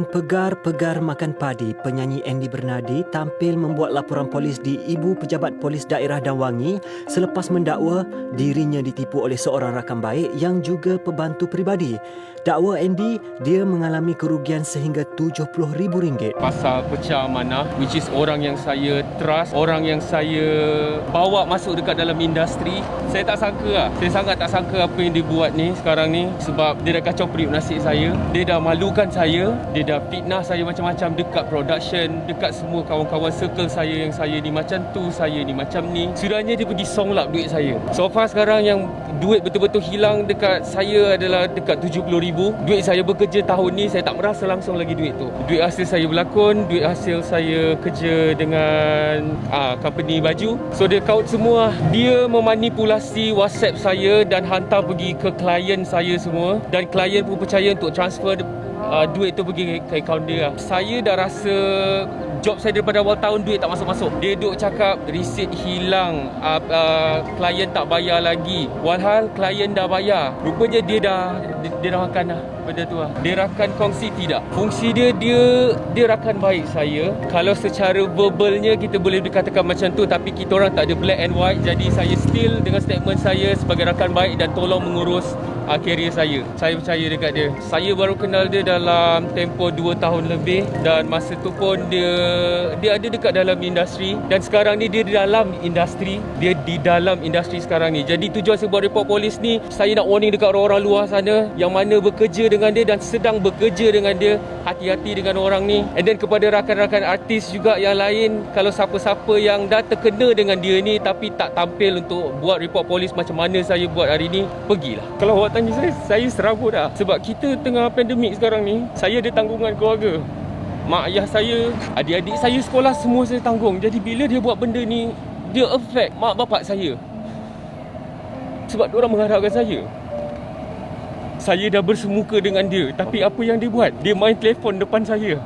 Pegar-pegar makan padi, penyanyi Andy Bernardi tampil membuat laporan polis di Ibu Pejabat Polis Daerah Danwangi selepas mendakwa dirinya ditipu oleh seorang rakan baik yang juga pembantu peribadi. Dakwa Andy, dia mengalami kerugian sehingga RM70,000. Pasal pecah amanah, which is orang yang saya trust, orang yang saya bawa masuk dekat dalam industri. Saya tak sangka lah. Saya sangat tak sangka apa yang dia buat ni sekarang ni, sebab dia dah kacau periuk nasib saya. Dia dah malukan saya. Dia dah fitnah saya macam-macam dekat production, dekat semua kawan-kawan circle saya yang saya ni macam tu, saya ni macam ni. Sudahnya dia pergi songlap duit saya. So far sekarang yang duit betul-betul hilang dekat saya adalah dekat RM70,000. Duit saya bekerja tahun ni, saya tak merasa langsung lagi duit tu. Duit hasil saya berlakon, duit hasil saya kerja dengan company baju. So dia count semua. Dia memanipulasi WhatsApp saya dan hantar pergi ke klien saya semua. Dan klien pun percaya untuk transfer duit tu pergi ke akaun dia. Saya dah rasa job saya daripada awal tahun duit tak masuk-masuk. Dia duk cakap resit hilang, klien tak bayar lagi. Walhal klien dah bayar. Rupanya dia dah makan dah benda tu lah. Dia rakan kongsi tidak. Fungsi dia rakan baik saya. Kalau secara verbalnya kita boleh dikatakan macam tu, tapi kita orang tak ada black and white. Jadi saya still dengan statement saya sebagai rakan baik dan tolong mengurus karier saya. Saya percaya dekat dia. Saya baru kenal dia dalam tempoh 2 tahun lebih dan masa tu pun dia ada dekat dalam industri dan sekarang ni dia di dalam industri. Dia di dalam industri sekarang ni. Jadi tujuan saya buat report polis ni, saya nak warning dekat orang-orang luar sana yang mana bekerja dengan dia dan sedang bekerja dengan dia. Hati-hati dengan orang ni. And then kepada rakan-rakan artis juga yang lain, kalau siapa-siapa yang dah terkena dengan dia ni tapi tak tampil untuk buat report polis macam mana saya buat hari ni, pergilah. Kalau awak tanya saya serabut dah. Sebab kita tengah pandemik sekarang ni, saya ada tanggungan keluarga. Mak ayah saya, adik-adik saya sekolah semua saya tanggung. Jadi bila dia buat benda ni, dia affect mak bapak saya. Sebab diorang mengharapkan saya. Saya dah bersemuka dengan dia, tapi apa yang dia buat? Dia main telefon depan saya.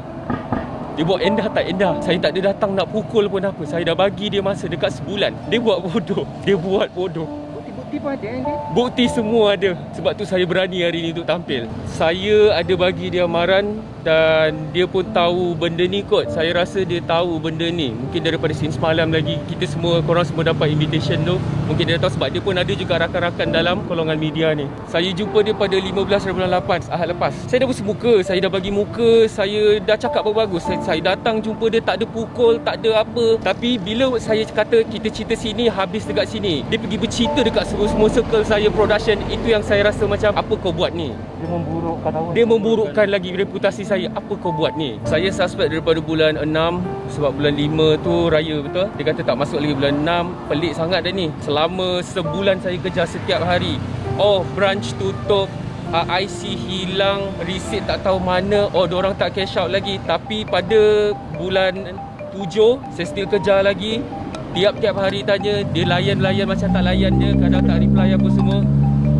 Dia buat endah tak endah. Saya tak ada datang nak pukul pun apa. Saya dah bagi dia masa dekat sebulan. Dia buat bodoh. Bukti pun ada kan? Bukti semua ada. Sebab tu saya berani hari ni untuk tampil. Saya ada bagi dia amaran dan dia pun tahu benda ni kot. Saya rasa dia tahu benda ni. Mungkin daripada scene semalam lagi, kita semua, korang semua dapat invitation tu. Mungkin dia tahu sebab dia pun ada juga rakan-rakan dalam golongan media ni. Saya jumpa dia pada 15 bulan 8, Ahad lepas. Saya dah bersemuka, saya dah bagi muka, saya dah cakap bagus. Saya datang jumpa dia, tak ada pukul, tak ada apa. Tapi bila saya kata kita cerita sini, habis dekat sini, dia pergi bercerita dekat semua circle saya, production. Itu yang saya rasa macam, apa kau buat ni? Dia memburukkan lagi reputasi saya. Apa kau buat ni? Saya suspect daripada bulan 6. Sebab bulan 5 tu raya, betul? Dia kata tak masuk lagi bulan 6. Pelik sangat dah ni. Selama sebulan saya kejar setiap hari. Oh, branch tutup, IC hilang, receipt tak tahu mana. Oh, diorang tak cash out lagi. Tapi pada bulan 7 saya still kejar lagi. Tiap-tiap hari tanya. Dia layan macam tak layan je. Kadang tak reply apa semua.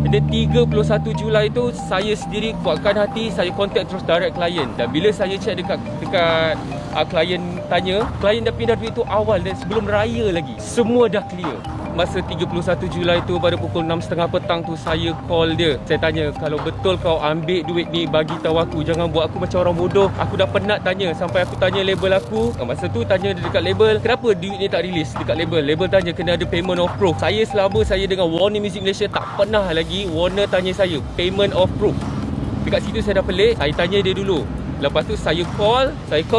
Dan 31 Julai tu saya sendiri kuatkan hati, saya contact terus direct klien. Dan bila saya check dekat klien tanya, klien dah pindah duit tu awal dan sebelum raya lagi. Semua dah clear. Masa 31 Julai tu pada pukul 6.30 petang tu saya call dia. Saya tanya, kalau betul kau ambil duit ni, bagi tahu aku. Jangan buat aku macam orang bodoh. Aku dah penat tanya. Sampai aku tanya label aku. Masa tu tanya dia dekat label, kenapa duit ni tak release dekat label? Label tanya kena ada payment of proof. Saya selama saya dengan Warner Music Malaysia tak pernah lagi Warner tanya saya payment of proof. Dekat situ saya dah pelik. Saya tanya dia dulu. Lepas tu saya call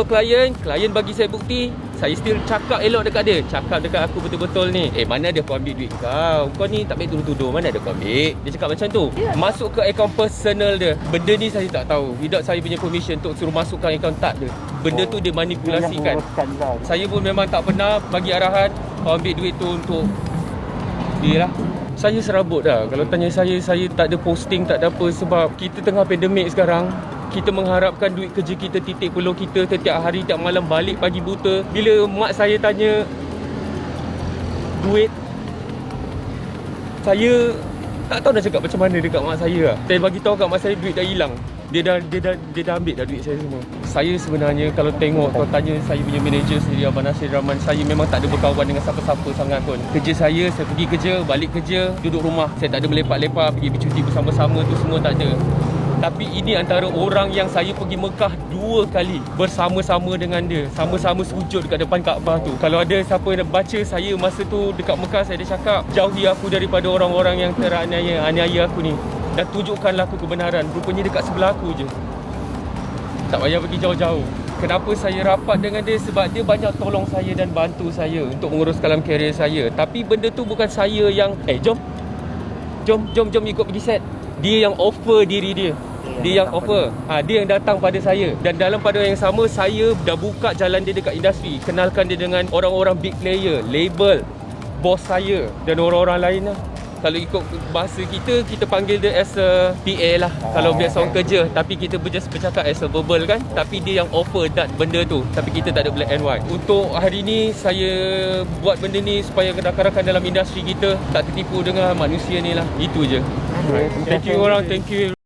klien bagi saya bukti. Saya still cakap elok dekat dia. Cakap dekat aku betul-betul ni. Mana ada kau ambil duit kau? Kau ni tak baik tuduh-tuduh. Mana ada kau ambil? Dia cakap macam tu. Masuk ke akaun personal dia. Benda ni saya tak tahu. Without saya punya permission untuk suruh masukkan akaun tak dia. Benda tu dia manipulasikan. Saya pun memang tak pernah bagi arahan kau ambil duit tu untuk dia lah. Saya serabut dah. Kalau tanya saya tak ada posting, tak ada apa. Sebab kita tengah pandemik sekarang. Kita mengharapkan duit kerja kita, titik peluh kita setiap hari, setiap malam balik pagi buta. Bila mak saya tanya duit, saya tak tahu nak cakap macam mana dekat mak saya lah. Saya bagi tahu kat mak saya duit dah hilang. Dia dah ambil dah duit saya semua. Saya sebenarnya kalau tengok, kalau tanya saya punya manager sendiri, Abang Nasir Rahman, saya memang tak ada berkawan dengan siapa-siapa sangat pun. Kerja saya pergi kerja, balik kerja, duduk rumah. Saya tak ada melepak-lepak, pergi bercuti bersama-sama tu semua tak ada. Tapi ini antara orang yang saya pergi Mekah 2 kali bersama-sama dengan dia, sama-sama sujud dekat depan Kaabah tu. Kalau ada siapa yang baca saya masa tu dekat Mekah, saya dah cakap, jauhi aku daripada orang-orang yang aniaya aku ni, dan tunjukkanlah aku kebenaran. Rupanya dekat sebelah aku je, tak payah pergi jauh-jauh. Kenapa saya rapat dengan dia? Sebab dia banyak tolong saya dan bantu saya untuk mengurus dalam karier saya. Tapi benda tu bukan saya yang jom ikut pergi set. Dia yang offer diri dia. Dia yang offer. Dia yang datang pada saya. Dan dalam pada yang sama, saya dah buka jalan dia dekat industri. Kenalkan dia dengan orang-orang big player, label, bos saya dan orang-orang lain lah. Kalau ikut bahasa kita panggil dia as a PA lah. Kalau biasa orang kerja, tapi kita just bercakap as a verbal kan. Tapi dia yang offer that benda tu, tapi kita tak ada black and white. Untuk hari ni saya buat benda ni supaya rakan-rakan dalam industri kita tak tertipu dengan manusia ni lah. Itu je. Thank you orang, thank you.